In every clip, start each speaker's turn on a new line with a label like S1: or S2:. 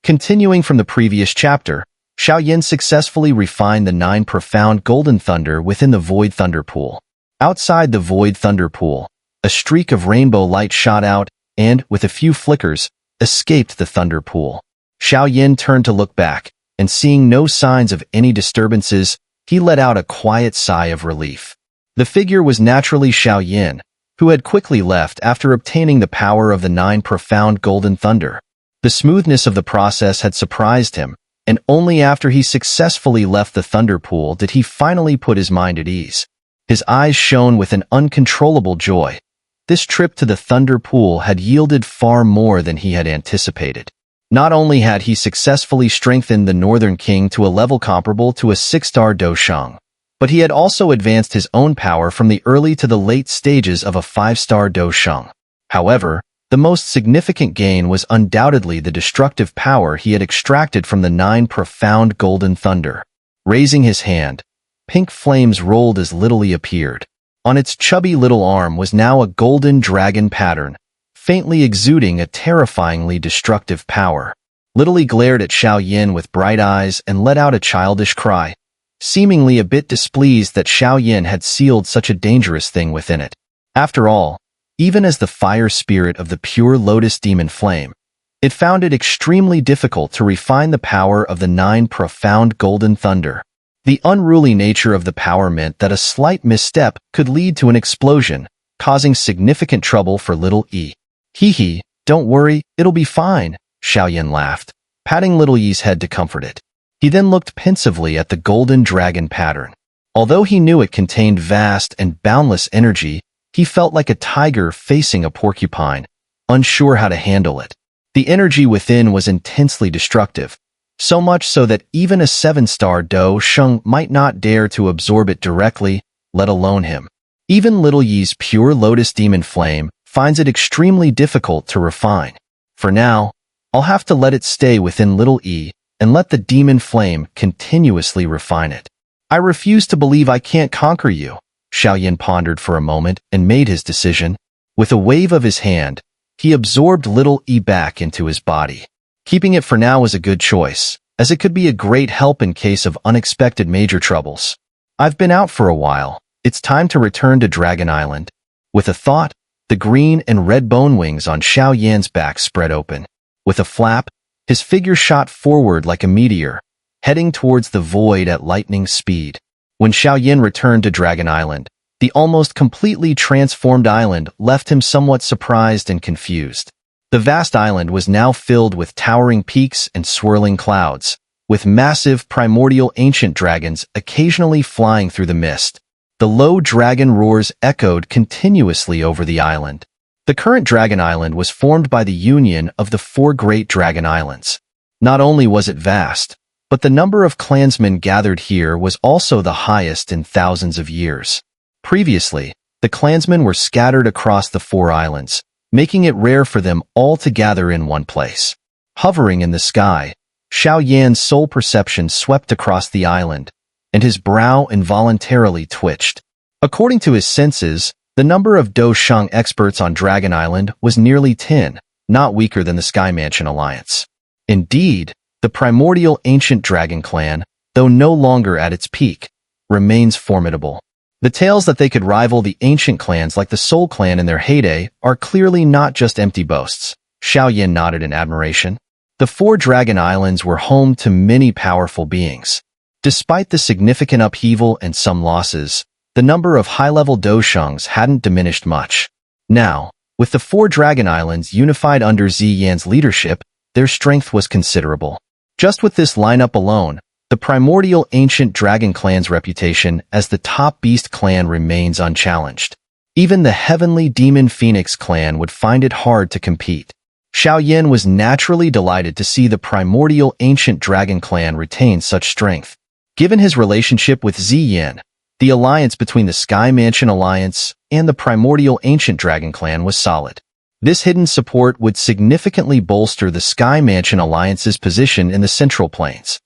S1: Continuing from the previous chapter, Xiao successfully refined the 9 profound golden thunder within the void thunder pool. Outside the void thunder pool, a streak of rainbow light shot out and, with a few flickers, escaped the thunder pool. Xiao turned to look back, and seeing no signs of any disturbances, he let out a quiet sigh of relief. The figure was naturally Xiao, who had quickly left after obtaining the power of the 9 profound golden thunder. The smoothness of the process had surprised him, and only after he successfully left the thunder pool did he finally put his mind at ease. His eyes shone with an uncontrollable joy. This trip to the thunder pool had yielded far more than he had anticipated. Not only had he successfully strengthened the Northern King to a level comparable to a 6-star Doshang, but he had also advanced his own power from the early to the late stages of a 5-star Doshang. However, the most significant gain was undoubtedly the destructive power he had extracted from the 9 profound golden thunder. Raising his hand, pink flames rolled as Little E appeared. On its chubby little arm was now a golden dragon pattern, faintly exuding a terrifyingly destructive power. Little E glared at Xiao with bright eyes and let out a childish cry, seemingly a bit displeased that Xiao had sealed such a dangerous thing within it. After all, even as the fire spirit of the pure lotus demon flame, it found it extremely difficult to refine the power of the 9 profound golden thunder. The unruly nature of the power meant that a slight misstep could lead to an explosion, causing significant trouble for Little E. Hee, don't worry, it'll be fine, Xiao laughed, patting Little E's head to comfort it. He then looked pensively at the golden dragon pattern. Although he knew it contained vast and boundless energy, he felt like a tiger facing a porcupine, unsure how to handle it. The energy within was intensely destructive, so much so that even a 7-star Doshang might not dare to absorb it directly, let alone him. Even Little Yi's pure lotus demon flame finds it extremely difficult to refine. For now, I'll have to let it stay within Little E and let the demon flame continuously refine it. I refuse to believe I can't conquer you. Xiao pondered for a moment and made his decision. With a wave of his hand, he absorbed Little E back into his body. Keeping it for now was a good choice, as it could be a great help in case of unexpected major troubles. I've been out for a while. It's time to return to Dragon Island. With a thought, the green and red bone wings on Xiao back spread open. With a flap, his figure shot forward like a meteor, heading towards the void at lightning speed. When Xiao returned to Dragon Island, the almost completely transformed island left him somewhat surprised and confused. The vast island was now filled with towering peaks and swirling clouds, with massive primordial ancient dragons occasionally flying through the mist. The low dragon roars echoed continuously over the island. The current Dragon Island was formed by the union of the 4 great dragon islands. Not only was it vast, but the number of clansmen gathered here was also the highest in thousands of years. Previously, the clansmen were scattered across the 4 islands, making it rare for them all to gather in one place. Hovering in the sky, Xiao soul perception swept across the island, and his brow involuntarily twitched. According to his senses, the number of Doshang experts on Dragon Island was nearly 10, not weaker than the Sky Mansion Alliance. Indeed, the primordial ancient dragon clan, though no longer at its peak, remains formidable. The tales that they could rival the ancient clans like the Soul Clan in their heyday are clearly not just empty boasts. Xiao nodded in admiration. The 4 Dragon Islands were home to many powerful beings. Despite the significant upheaval and some losses, the number of high-level Doshangs hadn't diminished much. Now, with the 4 Dragon Islands unified under Ziyan's leadership, their strength was considerable. Just with this lineup alone, the primordial ancient dragon clan's reputation as the top beast clan remains unchallenged. Even the heavenly demon phoenix clan would find it hard to compete. Xiao was naturally delighted to see the primordial ancient dragon clan retain such strength. Given his relationship with Ziyan, the alliance between the Sky Mansion Alliance and the primordial ancient dragon clan was solid. This hidden support would significantly bolster the Sky Mansion Alliance's position in the Central Plains.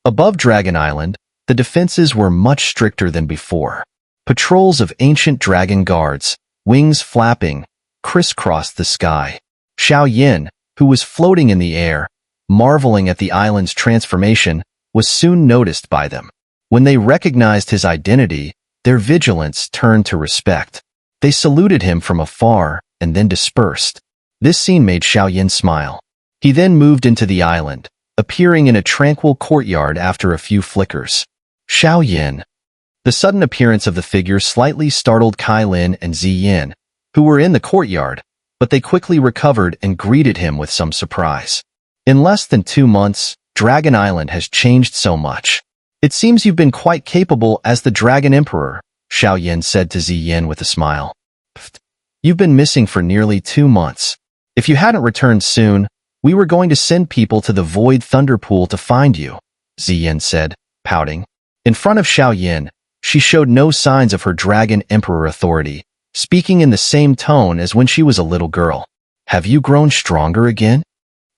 S1: Above Dragon Island, the defenses were much stricter than before. Patrols of ancient dragon guards, wings flapping, crisscrossed the sky. Xiao, who was floating in the air, marveling at the island's transformation, was soon noticed by them. When they recognized his identity, their vigilance turned to respect. They saluted him from afar and then dispersed. This scene made Xiao smile. He then moved into the island, appearing in a tranquil courtyard after a few flickers. Xiao. The sudden appearance of the figure slightly startled Lin and Ziyin, who were in the courtyard, but they quickly recovered and greeted him with some surprise. In less than 2 months, Dragon Island has changed so much. It seems you've been quite capable as the Dragon Emperor, Xiao said to Ziyin with a smile. Pfft. You've been missing for nearly 2 months. If you hadn't returned soon, we were going to send people to the Void Thunder Pool to find you, Ziyin said, pouting. In front of Xiao, she showed no signs of her Dragon Emperor authority, speaking in the same tone as when she was a little girl. Have you grown stronger again?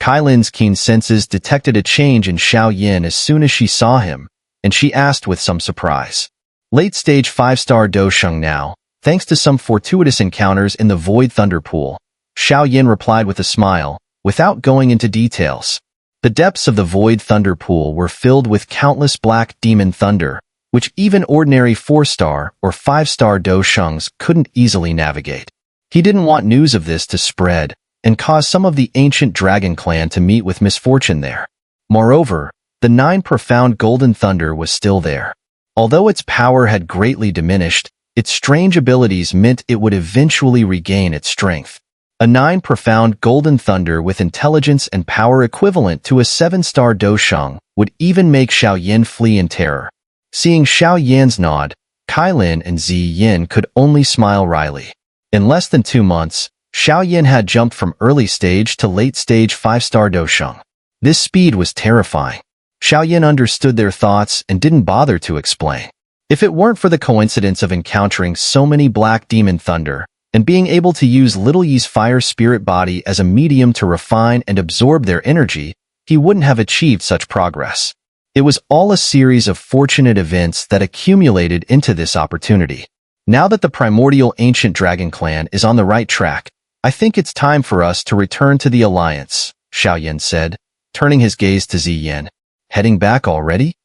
S1: Lin's keen senses detected a change in Xiao as soon as she saw him, and she asked with some surprise. Late-stage 5-star Dosheng now, thanks to some fortuitous encounters in the Void Thunder Pool, Xiao replied with a smile, without going into details. The depths of the Void Thunder Pool were filled with countless black demon thunder, which even ordinary 4-star or 5-star Doshengs couldn't easily navigate. He didn't want news of this to spread and cause some of the ancient Dragon Clan to meet with misfortune there. Moreover, the 9 profound golden thunder was still there. Although its power had greatly diminished, its strange abilities meant it would eventually regain its strength. A 9 profound golden thunder with intelligence and power equivalent to a 7-star Dosheng would even make Xiao flee in terror. Seeing Xiao nod, Lin and Ziyin could only smile wryly. In less than 2 months, Xiao had jumped from early stage to late stage 5-star Dosheng. This speed was terrifying. Xiao understood their thoughts and didn't bother to explain. If it weren't for the coincidence of encountering so many black demon thunder and being able to use Little Yi's fire spirit body as a medium to refine and absorb their energy, he wouldn't have achieved such progress. It was all a series of fortunate events that accumulated into this opportunity. Now that the primordial ancient Dragon Clan is on the right track, I think it's time for us to return to the Alliance, Xiao said, turning his gaze to Ziyin. Heading back already?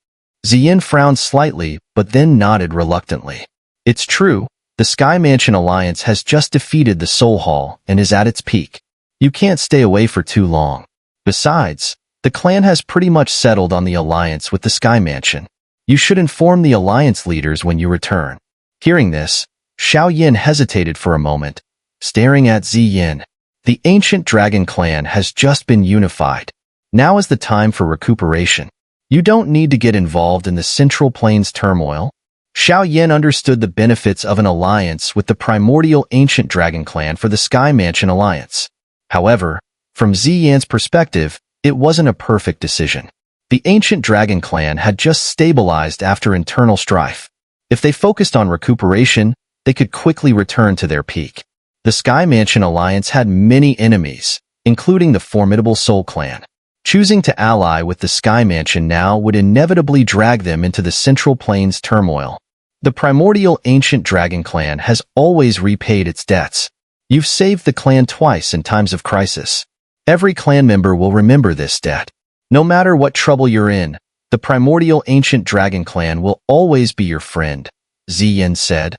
S1: Ziyin frowned slightly, but then nodded reluctantly. It's true, the Sky Mansion Alliance has just defeated the Soul Hall and is at its peak. You can't stay away for too long. Besides, the clan has pretty much settled on the alliance with the Sky Mansion. You should inform the Alliance leaders when you return. Hearing this, Xiao hesitated for a moment, staring at Ziyin. The ancient Dragon Clan has just been unified. Now is the time for recuperation. You don't need to get involved in the Central Plains turmoil. Xiao understood the benefits of an alliance with the primordial ancient Dragon Clan for the Sky Mansion Alliance. However, from Ziyin's perspective, it wasn't a perfect decision. The ancient Dragon Clan had just stabilized after internal strife. If they focused on recuperation, they could quickly return to their peak. The Sky Mansion Alliance had many enemies, including the formidable Soul Clan. Choosing to ally with the Sky Mansion now would inevitably drag them into the Central Plains turmoil. The primordial ancient Dragon Clan has always repaid its debts. You've saved the clan twice in times of crisis. Every clan member will remember this debt. No matter what trouble you're in, the primordial ancient Dragon Clan will always be your friend, Ziyin said,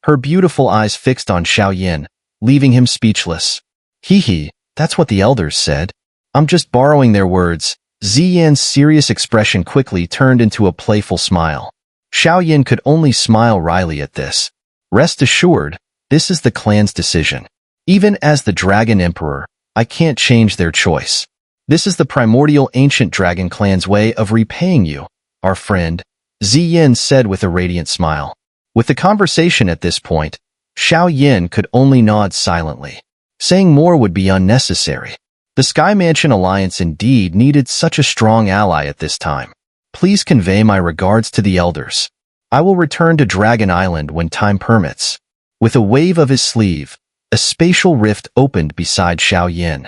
S1: her beautiful eyes fixed on Xiao, leaving him speechless. Hee, that's what the elders said. I'm just borrowing their words. Ziyin's serious expression quickly turned into a playful smile. Xiao could only smile wryly at this. Rest assured, this is the clan's decision. Even as the Dragon Emperor, I can't change their choice. This is the primordial ancient Dragon Clan's way of repaying you, our friend, Ziyin said with a radiant smile. With the conversation at this point, Xiao could only nod silently. Saying more would be unnecessary. The Sky Mansion Alliance indeed needed such a strong ally at this time. Please convey my regards to the elders. I will return to Dragon Island when time permits. With a wave of his sleeve, a spatial rift opened beside Xiao.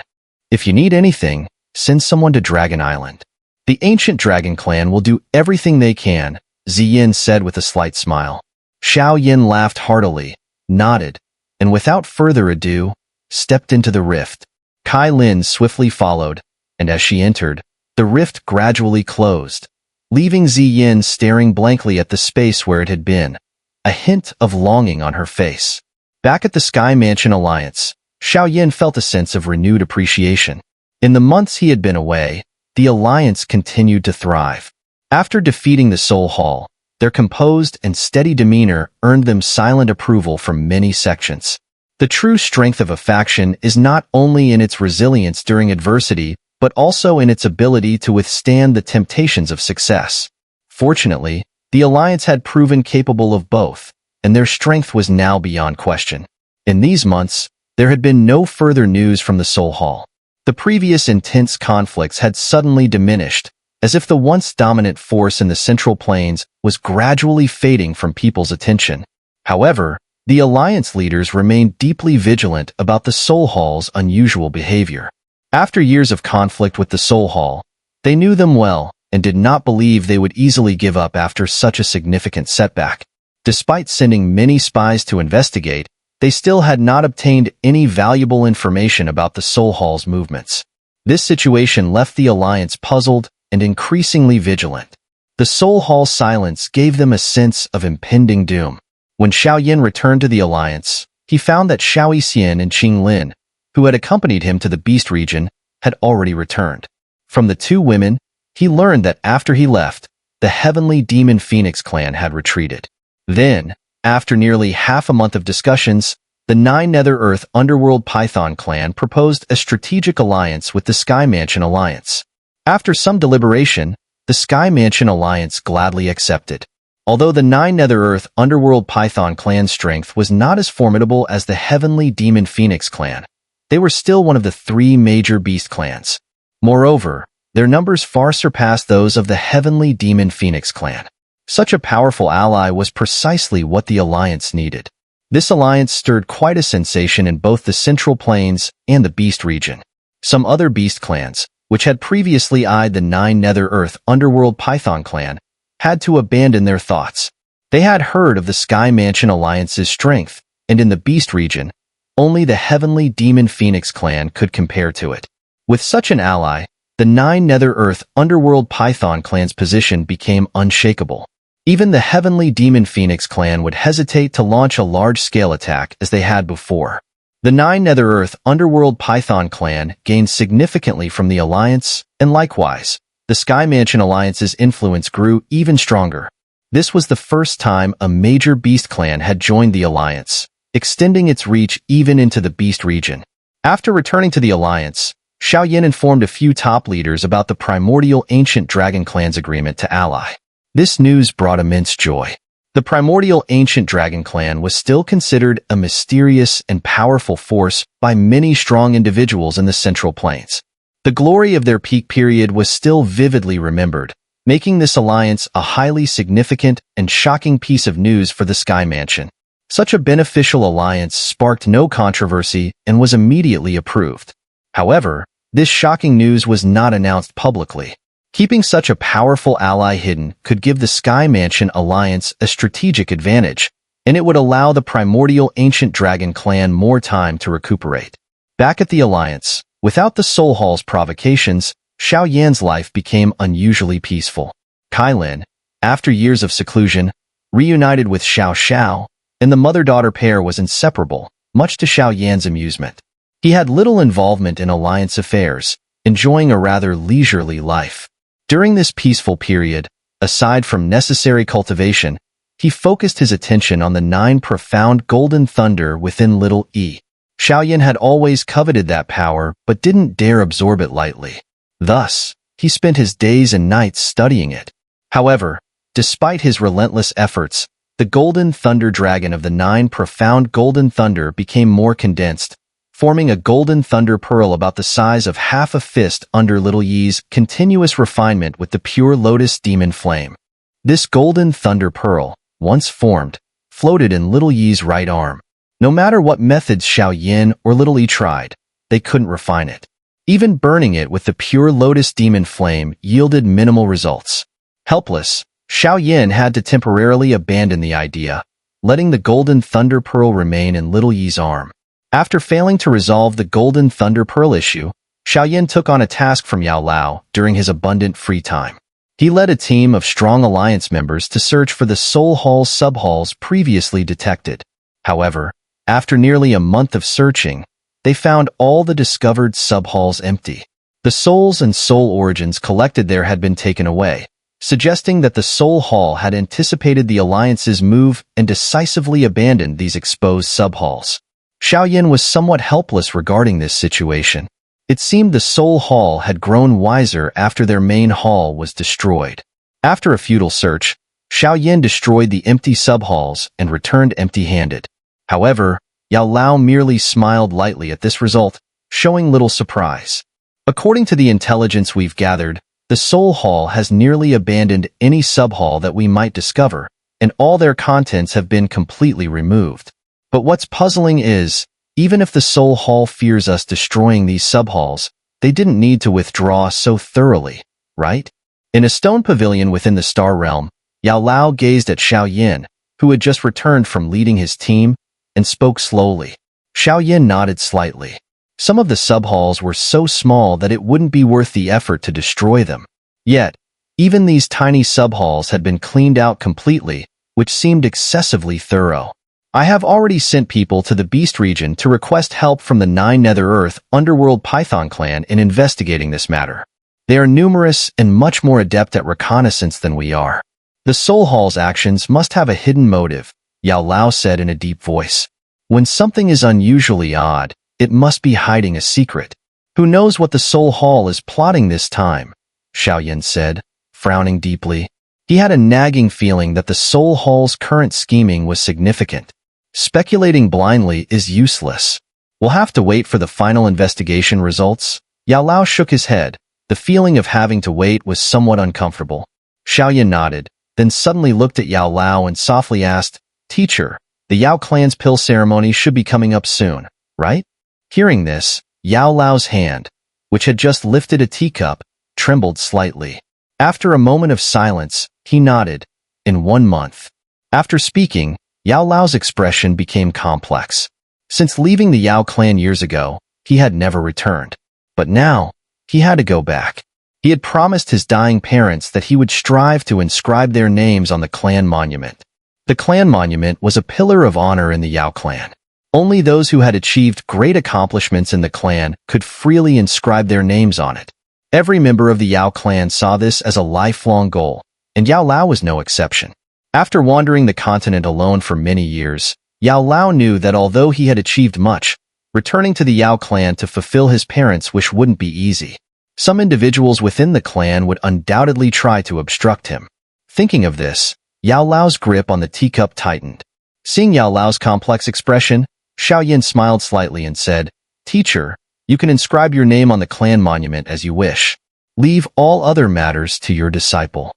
S1: If you need anything, send someone to Dragon Island. The ancient Dragon Clan will do everything they can, Ziyin said with a slight smile. Xiao laughed heartily, nodded, and without further ado, stepped into the rift. Lin swiftly followed, and as she entered, the rift gradually closed, leaving Ziyin staring blankly at the space where it had been, a hint of longing on her face. Back at the Sky Mansion Alliance, Xiao felt a sense of renewed appreciation. In the months he had been away, the Alliance continued to thrive. After defeating the Soul Hall, their composed and steady demeanor earned them silent approval from many sections. The true strength of a faction is not only in its resilience during adversity, but also in its ability to withstand the temptations of success. Fortunately, the Alliance had proven capable of both, and their strength was now beyond question. In these months, there had been no further news from the Soul Hall. The previous intense conflicts had suddenly diminished, as if the once dominant force in the Central Plains was gradually fading from people's attention. However, the Alliance leaders remained deeply vigilant about the Soul Hall's unusual behavior. After years of conflict with the Soul Hall, they knew them well and did not believe they would easily give up after such a significant setback. Despite sending many spies to investigate, they still had not obtained any valuable information about the Soul Hall's movements. This situation left the Alliance puzzled and increasingly vigilant. The Soul Hall's silence gave them a sense of impending doom. When Xiao returned to the Alliance, he found that Xiao Xian and Qing Lin, who had accompanied him to the Beast region, had already returned. From the two women, he learned that after he left, the Heavenly Demon Phoenix clan had retreated. Then, after nearly half a month of discussions, the Nine Nether Earth Underworld Python clan proposed a strategic alliance with the Sky Mansion Alliance. After some deliberation, the Sky Mansion Alliance gladly accepted. Although the Nine Nether Earth Underworld Python clan's strength was not as formidable as the Heavenly Demon Phoenix clan, they were still one of the three major beast clans. Moreover, their numbers far surpassed those of the Heavenly Demon Phoenix clan. Such a powerful ally was precisely what the alliance needed. This alliance stirred quite a sensation in both the Central Plains and the Beast region. Some other beast clans, which had previously eyed the Nine Nether Earth Underworld Python clan, had to abandon their thoughts. They had heard of the Sky Mansion Alliance's strength, and in the Beast region, only the Heavenly Demon Phoenix clan could compare to it. With such an ally, the Nine Nether Earth Underworld Python clan's position became unshakable. Even the Heavenly Demon Phoenix clan would hesitate to launch a large-scale attack as they had before. The Nine Nether Earth Underworld Python clan gained significantly from the alliance, and likewise, the Sky Mansion Alliance's influence grew even stronger. This was the first time a major beast clan had joined the alliance, extending its reach even into the Beast region. After returning to the alliance, Xiao informed a few top leaders about the primordial ancient dragon clan's agreement to ally. This news brought immense joy. The primordial ancient dragon clan was still considered a mysterious and powerful force by many strong individuals in the Central Plains. The glory of their peak period was still vividly remembered, making this alliance a highly significant and shocking piece of news for the Sky Mansion. Such a beneficial alliance sparked no controversy and was immediately approved. However, this shocking news was not announced publicly. Keeping such a powerful ally hidden could give the Sky Mansion Alliance a strategic advantage, and it would allow the primordial ancient dragon clan more time to recuperate. Back at the Alliance, without the Soul Hall's provocations, Xiao life became unusually peaceful. Kailin, after years of seclusion, reunited with Xiao, and the mother-daughter pair was inseparable, much to Xiao amusement. He had little involvement in Alliance affairs, enjoying a rather leisurely life. During this peaceful period, aside from necessary cultivation, he focused his attention on the 9 profound golden thunder within Little E. Xiao had always coveted that power but didn't dare absorb it lightly. Thus, he spent his days and nights studying it. However, despite his relentless efforts, the golden thunder dragon of the 9 profound golden thunder became more condensed, forming a golden thunder pearl about the size of half a fist under Little Yi's continuous refinement with the pure lotus demon flame. This golden thunder pearl, once formed, floated in Little Yi's right arm. No matter what methods Xiao or Little Yi tried, they couldn't refine it. Even burning it with the pure lotus demon flame yielded minimal results. Helpless, Xiao had to temporarily abandon the idea, letting the golden thunder pearl remain in Little Yi's arm. After failing to resolve the golden thunder pearl issue, Xiao took on a task from Yao Lao during his abundant free time. He led a team of strong alliance members to search for the soul hall's sub-halls previously detected. However, after nearly a month of searching, they found all the discovered sub-halls empty. The souls and soul origins collected there had been taken away, suggesting that the soul hall had anticipated the alliance's move and decisively abandoned these exposed sub-halls. Xiao was somewhat helpless regarding this situation. It seemed the soul hall had grown wiser after their main hall was destroyed. After a futile search, Xiao destroyed the empty sub-halls and returned empty-handed. However, Yao Lao merely smiled lightly at this result, showing little surprise. According to the intelligence we've gathered, the Soul Hall has nearly abandoned any sub-hall that we might discover, and all their contents have been completely removed. But what's puzzling is, even if the Soul Hall fears us destroying these sub-halls, they didn't need to withdraw so thoroughly, right? In a stone pavilion within the Star Realm, Yao Lao gazed at Xiao, who had just returned from leading his team, and spoke slowly. Xiao nodded slightly. Some of the sub-halls were so small that it wouldn't be worth the effort to destroy them. Yet, even these tiny sub-halls had been cleaned out completely, which seemed excessively thorough. I have already sent people to the Beast region to request help from the 9 Nether-Earth Underworld Python clan in investigating this matter. They are numerous and much more adept at reconnaissance than we are. The Soul Hall's actions must have a hidden motive, Yao Lao said in a deep voice. When something is unusually odd, it must be hiding a secret. Who knows what the Soul Hall is plotting this time? Xiao said, frowning deeply. He had a nagging feeling that the Soul Hall's current scheming was significant. Speculating blindly is useless. We'll have to wait for the final investigation results. Yao Lao shook his head. The feeling of having to wait was somewhat uncomfortable. Xiao nodded, then suddenly looked at Yao Lao and softly asked, Teacher, the Yao Clan's pill ceremony should be coming up soon, right? Hearing this, Yao Lao's hand, which had just lifted a teacup, trembled slightly. After a moment of silence, he nodded. In 1 month. After speaking, Yao Lao's expression became complex. Since leaving the Yao Clan years ago, he had never returned. But now, he had to go back. He had promised his dying parents that he would strive to inscribe their names on the clan monument. The clan monument was a pillar of honor in the Yao Clan. Only those who had achieved great accomplishments in the clan could freely inscribe their names on it. Every member of the Yao Clan saw this as a lifelong goal, and Yao Lao was no exception. After wandering the continent alone for many years, Yao Lao knew that although he had achieved much, returning to the Yao Clan to fulfill his parents' wish wouldn't be easy. Some individuals within the clan would undoubtedly try to obstruct him. Thinking of this, Yao Lao's grip on the teacup tightened. Seeing Yao Lao's complex expression, Xiao smiled slightly and said, Teacher, you can inscribe your name on the clan monument as you wish. Leave all other matters to your disciple.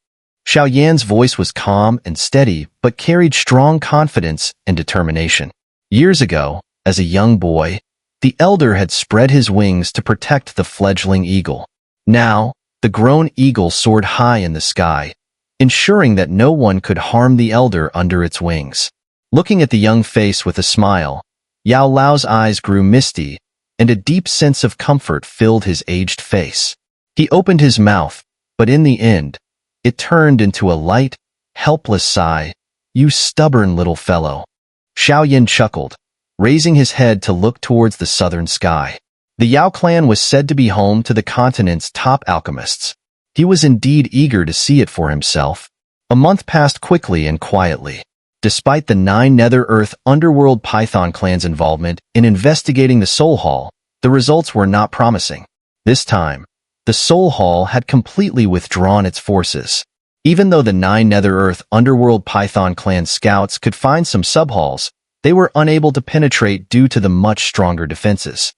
S1: Xiao voice was calm and steady, but carried strong confidence and determination. Years ago, as a young boy, the elder had spread his wings to protect the fledgling eagle. Now, the grown eagle soared high in the sky, ensuring that no one could harm the elder under its wings. Looking at the young face with a smile, Yao Lao's eyes grew misty, and a deep sense of comfort filled his aged face. He opened his mouth, but in the end, it turned into a light, helpless sigh. You stubborn little fellow. Xiao chuckled, raising his head to look towards the southern sky. The Yao Clan was said to be home to the continent's top alchemists. He was indeed eager to see it for himself. A month passed quickly and quietly. Despite the 9 Nether-Earth Underworld Python clan's involvement in investigating the Soul Hall, the results were not promising. This time, the Soul Hall had completely withdrawn its forces. Even though the 9 Nether-Earth Underworld Python clan scouts could find some sub-halls, they were unable to penetrate due to the much stronger defenses.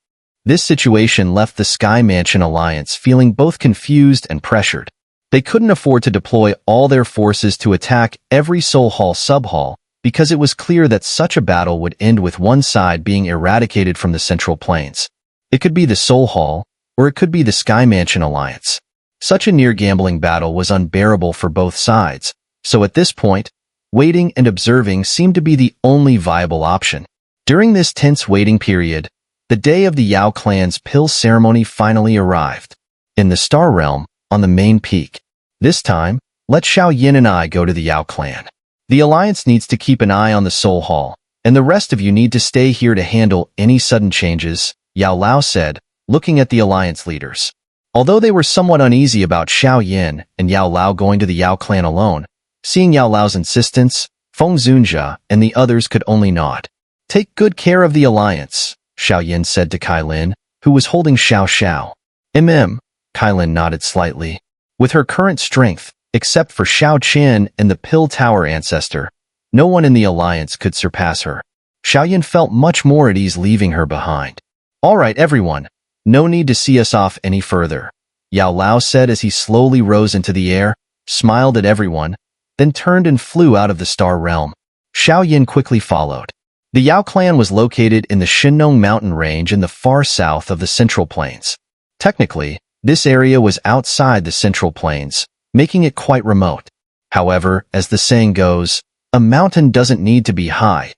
S1: This situation left the Sky Mansion Alliance feeling both confused and pressured. They couldn't afford to deploy all their forces to attack every Soul Hall sub-hall because it was clear that such a battle would end with one side being eradicated from the Central Plains. It could be the Soul Hall, or it could be the Sky Mansion Alliance. Such a near-gambling battle was unbearable for both sides, so at this point, waiting and observing seemed to be the only viable option. During this tense waiting period, The day of the Yao clan's pill ceremony finally arrived. In the Star Realm, on the main peak. This time, let Xiao Yin and I go to the Yao clan. The Alliance needs to keep an eye on the Soul Hall, and the rest of you need to stay here to handle any sudden changes, Yao Lao said, looking at the Alliance leaders. Although they were somewhat uneasy about Xiao Yin and Yao Lao going to the Yao clan alone, seeing Yao Lao's insistence, Feng Zunjia and the others could only nod. Take good care of the Alliance, Xiao Yin said to Kai Lin, who was holding Xiao Xiao. Kai Lin nodded slightly. With her current strength, except for Xiao Qian and the Pill Tower ancestor, no one in the Alliance could surpass her. Xiao Yin felt much more at ease leaving her behind. All right, everyone. No need to see us off any further, Yao Lao said as he slowly rose into the air, smiled at everyone, then turned and flew out of the Star Realm. Xiao Yin quickly followed. The Yao clan was located in the Shennong mountain range in the far south of the Central Plains. Technically, this area was outside the Central Plains, making it quite remote. However, as the saying goes, a mountain doesn't need to be high.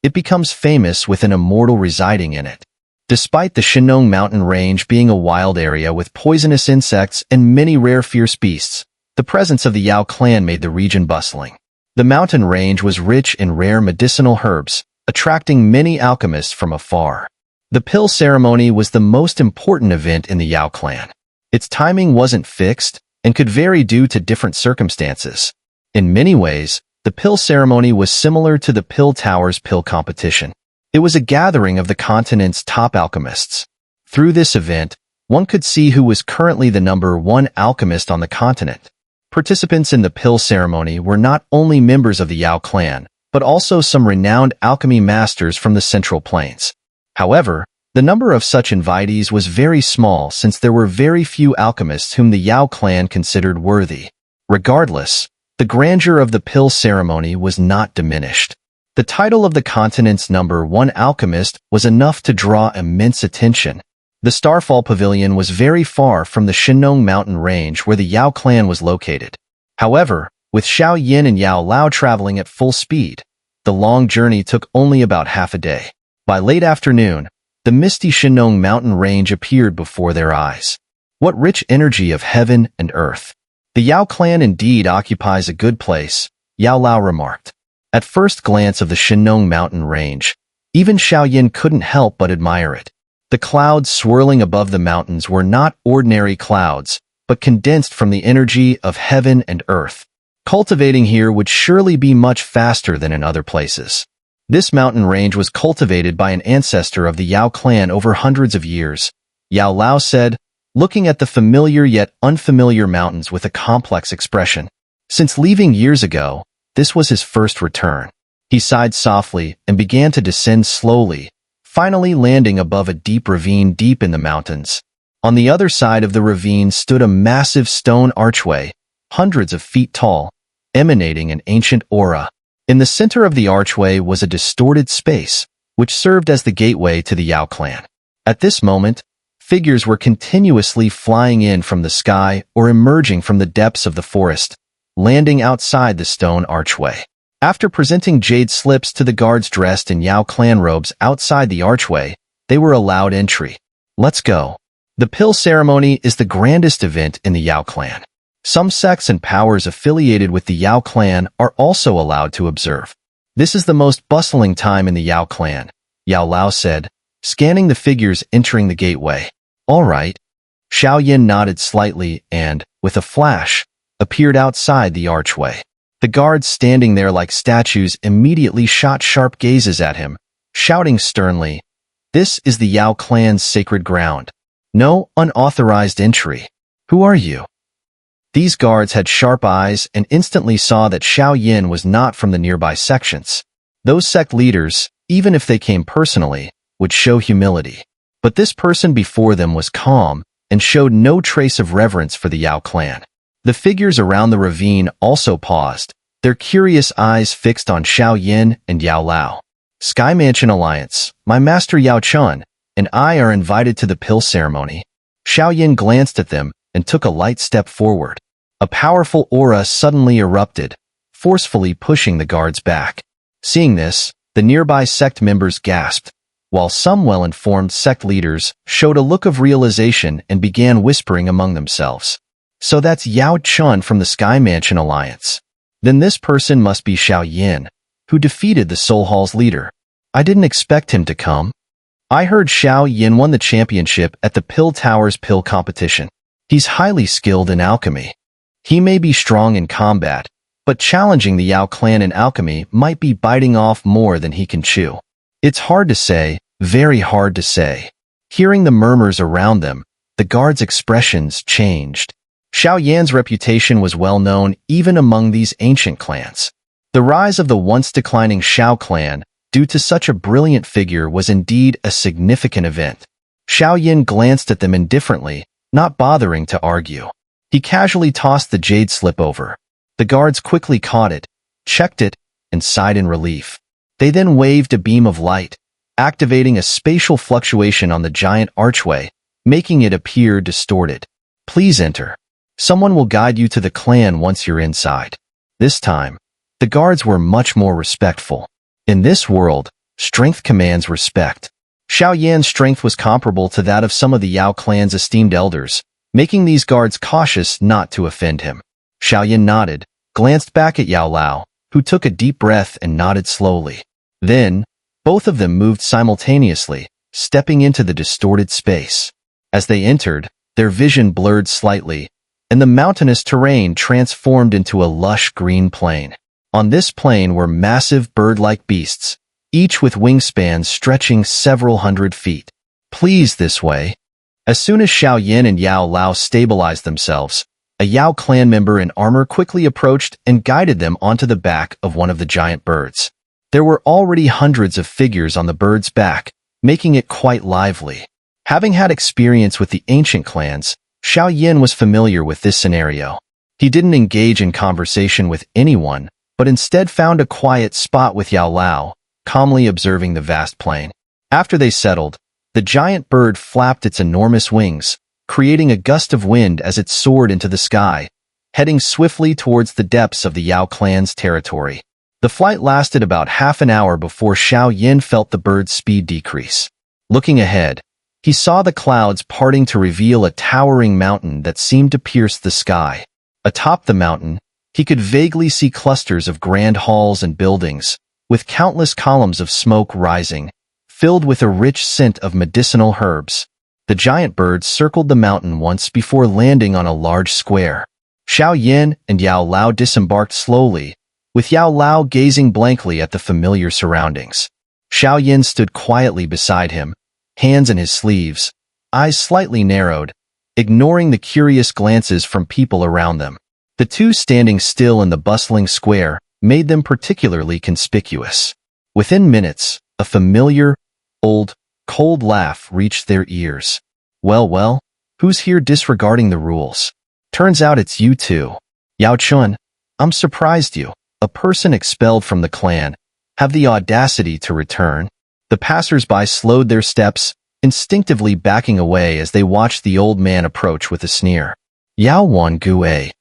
S1: It becomes famous with an immortal residing in it. Despite the Shennong mountain range being a wild area with poisonous insects and many rare fierce beasts, the presence of the Yao clan made the region bustling. The mountain range was rich in rare medicinal herbs, attracting many alchemists from afar. The pill ceremony was the most important event in the Yao clan. Its timing wasn't fixed and could vary due to different circumstances. In many ways, the pill ceremony was similar to the Pill Tower's pill competition. It was a gathering of the continent's top alchemists. Through this event, one could see who was currently the #1 alchemist on the continent. Participants in the pill ceremony were not only members of the Yao clan, but also some renowned alchemy masters from the Central Plains. However, the number of such invitees was very small since there were very few alchemists whom the Yao clan considered worthy. Regardless, the grandeur of the pill ceremony was not diminished. The title of the continent's #1 alchemist was enough to draw immense attention. The Starfall Pavilion was very far from the Shennong mountain range where the Yao clan was located. However, with Xiao Yin and Yao Lao traveling at full speed, the long journey took only about half a day. By late afternoon, the misty Shennong mountain range appeared before their eyes. What rich energy of heaven and earth! The Yao clan indeed occupies a good place, Yao Lao remarked. At first glance of the Shennong mountain range, even Xiao Yin couldn't help but admire it. The clouds swirling above the mountains were not ordinary clouds, but condensed from the energy of heaven and earth. Cultivating here would surely be much faster than in other places. This mountain range was cultivated by an ancestor of the Yao clan over hundreds of years, Yao Lao said, looking at the familiar yet unfamiliar mountains with a complex expression. Since leaving years ago, this was his first return. He sighed softly and began to descend slowly, finally landing above a deep ravine deep in the mountains. On the other side of the ravine stood a massive stone archway, hundreds of feet tall, emanating an ancient aura. In the center of the archway was a distorted space, which served as the gateway to the Yao clan. At this moment, figures were continuously flying in from the sky or emerging from the depths of the forest, landing outside the stone archway. After presenting jade slips to the guards dressed in Yao clan robes outside the archway, they were allowed entry. Let's go. The pill ceremony is the grandest event in the Yao clan. Some sects and powers affiliated with the Yao clan are also allowed to observe. This is the most bustling time in the Yao clan, Yao Lao said, scanning the figures entering the gateway. All right. Xiao Yin nodded slightly and, with a flash, appeared outside the archway. The guards standing there like statues immediately shot sharp gazes at him, shouting sternly, "This is the Yao clan's sacred ground. No unauthorized entry. Who are you?" These guards had sharp eyes and instantly saw that Xiao Yin was not from the nearby sections. Those sect leaders, even if they came personally, would show humility. But this person before them was calm and showed no trace of reverence for the Yao clan. The figures around the ravine also paused, their curious eyes fixed on Xiao Yin and Yao Lao. Sky Mansion Alliance, my master Yao Chun, and I are invited to the pill ceremony. Xiao Yin glanced at them and took a light step forward. A powerful aura suddenly erupted, forcefully pushing the guards back. Seeing this, the nearby sect members gasped. while some well-informed sect leaders showed a look of realization and began whispering among themselves. So that's Yao Clan from the Sky Mansion Alliance. Then this person must be Xiao Yin, who defeated the Soul Hall's leader. I didn't expect him to come. I heard Xiao Yin won the championship at the Pill Tower's pill competition. He's highly skilled in alchemy. He may be strong in combat, but challenging the Yao Clan in alchemy might be biting off more than he can chew. It's hard to say, very hard to say. Hearing the murmurs around them, the guards' expressions changed. Xiao Yan's reputation was well known even among these ancient clans. The rise of the once declining Xiao clan, due to such a brilliant figure, was indeed a significant event. Xiao Yin glanced at them indifferently, not bothering to argue. He casually tossed the jade slip over. The guards quickly caught it, checked it, and sighed in relief. They then waved a beam of light, activating a spatial fluctuation on the giant archway, making it appear distorted. Please enter. Someone will guide you to the clan once you're inside. This time, the guards were much more respectful. In this world, strength commands respect. Xiao Yan's strength was comparable to that of some of the Yao clan's esteemed elders, making these guards cautious not to offend him. Xiao Yan nodded, glanced back at Yao Lao, who took a deep breath and nodded slowly. Then, both of them moved simultaneously, stepping into the distorted space. As they entered, their vision blurred slightly, and the mountainous terrain transformed into a lush green plain. On this plain were massive bird-like beasts, each with wingspans stretching several hundred feet. Please this way. As soon as Xiao Yin and Yao Lao stabilized themselves, a Yao clan member in armor quickly approached and guided them onto the back of one of the giant birds. There were already hundreds of figures on the bird's back, making it quite lively. Having had experience with the ancient clans, Xiao Yin was familiar with this scenario. He didn't engage in conversation with anyone, but instead found a quiet spot with Yao Lao, calmly observing the vast plain. After they settled, the giant bird flapped its enormous wings, creating a gust of wind as it soared into the sky, heading swiftly towards the depths of the Yao clan's territory. The flight lasted about half an hour before Xiao Yin felt the bird's speed decrease. Looking ahead, he saw the clouds parting to reveal a towering mountain that seemed to pierce the sky. Atop the mountain, he could vaguely see clusters of grand halls and buildings, with countless columns of smoke rising, filled with a rich scent of medicinal herbs. The giant bird circled the mountain once before landing on a large square. Xiao Yin and Yao Lao disembarked slowly, with Yao Lao gazing blankly at the familiar surroundings. Xiao Yin stood quietly beside him, hands in his sleeves, eyes slightly narrowed, ignoring the curious glances from people around them. The two standing still in the bustling square made them particularly conspicuous. Within minutes, a familiar, old, cold laugh reached their ears. Well, who's here disregarding the rules? Turns out it's you two. Yao Clan, I'm surprised you, a person expelled from the clan, have the audacity to return. The passers-by slowed their steps, instinctively backing away as they watched the old man approach with a sneer. Yao Wan Gue.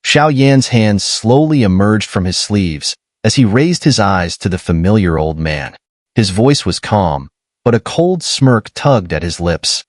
S1: Xiao Yan's hands slowly emerged from his sleeves as he raised his eyes to the familiar old man. His voice was calm, but a cold smirk tugged at his lips.